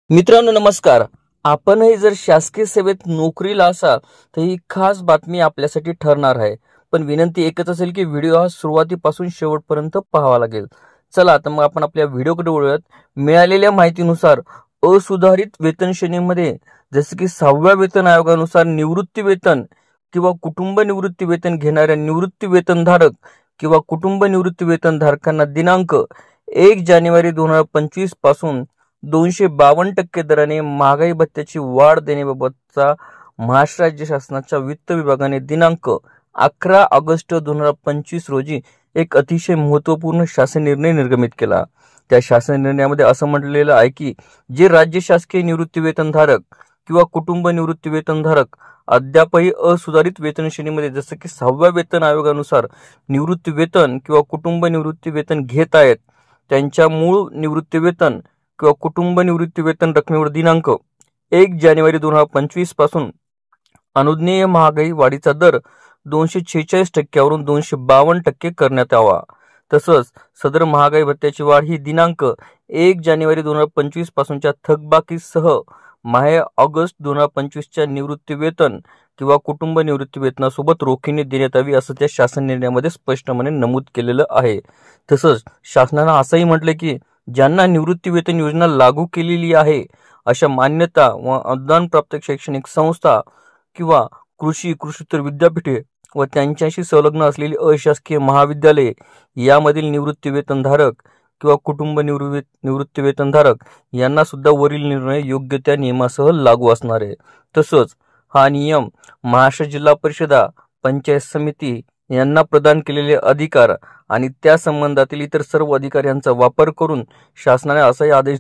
मित्रांनो नमस्कार. आपणही जर शासकीय सेवेत नोकरीला असाल तर ही खास बातमी आपल्यासाठी ठरणार आहे. पण विनंती एकच असेल की व्हिडिओ हा सुरुवातीपासून शेवटपर्यंत पाहावा लागेल. चला तर मग आपण आपल्या व्हिडिओकडे वळूयात. मिळालेल्या माहितीनुसार असुधारित वेतन श्रेणीमध्ये जसे की 6व्या वेतन आयोगानुसार निवृत्ती वेतन किंवा कुटुंब निवृत्ती वेतन घेणाऱ्या निवृत्ती वेतनधारक किंवा कुटुंब निवृत्ती वेतनधारकांना दिनांक 1 जानेवारी 2025 पासून 252% दराने महागाई भत्त्याची वाढ देण्याबाबतचा महाराष्ट्र राज्य शासनाच्या वित्त विभागाने दिनांक 11 ऑगस्ट 2025 रोजी एक अतिशय महत्त्वपूर्ण शासन निर्णय निर्गमित केला. त्या शासन निर्णयामध्ये असं म्हटलेलं आहे की जे राज्य शासकीय निवृत्ती वेतनधारक किंवा कुटुंब निवृत्ती वेतनधारक अद्यापही असुधारित वेतन श्रेणीमध्ये जसं की 6व्या वेतन आयोगानुसार निवृत्ती वेतन किंवा कुटुंब निवृत्ती वेतन घेत आहेत, त्यांच्या मूळ निवृत्ती वेतन किंवा कुटुंब निवृत्ती वेतन रकमेवर दिनांक 1 जानेवारी 2025 पासून अनुज्ञेय महागाई वाढीचा दर 246% वरून 252% करण्यात यावा. तसंच सदर महागाई भत्त्याची वाढ ही दिनांक 1 जानेवारी 2025 पासूनच्या थकबाकीसह माहे ऑगस्ट 2025 च्या निवृत्ती वेतन किंवा कुटुंब निवृत्ती वेतनासोबत रोखीने देण्यात यावी असं त्या शासन निर्णयामध्ये स्पष्टपणे नमूद केलेलं आहे. तसंच शासनानं असंही म्हटलं की ज्यांना निवृत्ती वेतन योजना लागू केलेली आहे अशा मान्यता व अनुदान प्राप्त शैक्षणिक संस्था किंवा कृषीतर विद्यापीठे व त्यांच्याशी संलग्न असलेली अशासकीय महाविद्यालये यामधील निवृत्ती वेतनधारक किंवा कुटुंब निवृत्ती वेतनधारक यांना सुद्धा वरील निर्णय योग्य त्या नियमासह लागू असणार आहे. तसंच हा नियम महाराष्ट्र जिल्हा परिषदा, पंचायत समिती यांना प्रदान केलेले अधिकार आणि त्या संबंधातील इतर सर्व अधिकाऱ्यांचा वापर करून शासनाने असाही आदेश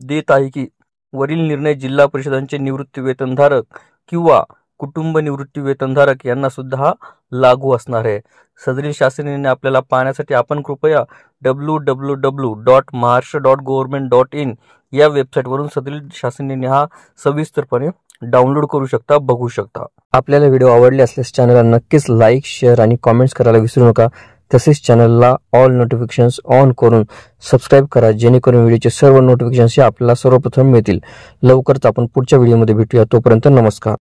देत आहे की वरील निर्णय जिल्हा परिषदांचे निवृत्ती वेतनधारक किंवा कुटुंब निवृत्ती वेतनधारक यांना सुद्धा हा लागू असणार आहे. सदरील शासन निर्णय आपल्याला पाहण्यासाठी आपण कृपया www.maharashtra.government.in या वेबसाईटवरून सदरील शासन निर्णय हा सविस्तरपणे डाउनलोड करू शकता, बघू शकता. आपल्याला व्हिडिओ आवडले असल्यास चॅनलला नक्कीच लाईक, शेअर आणि कॉमेंट्स करायला विसरू नका. तसेच चॅनलला ऑल नोटिफिकेशन्स ऑन करून सबस्क्राईब करा, जेणेकरून व्हिडिओचे सर्व नोटिफिकेशन्स आपल्याला सर्वप्रथम मिळतील. लवकरच आपण पुढच्या व्हिडिओमध्ये भेटूया. तोपर्यंत नमस्कार.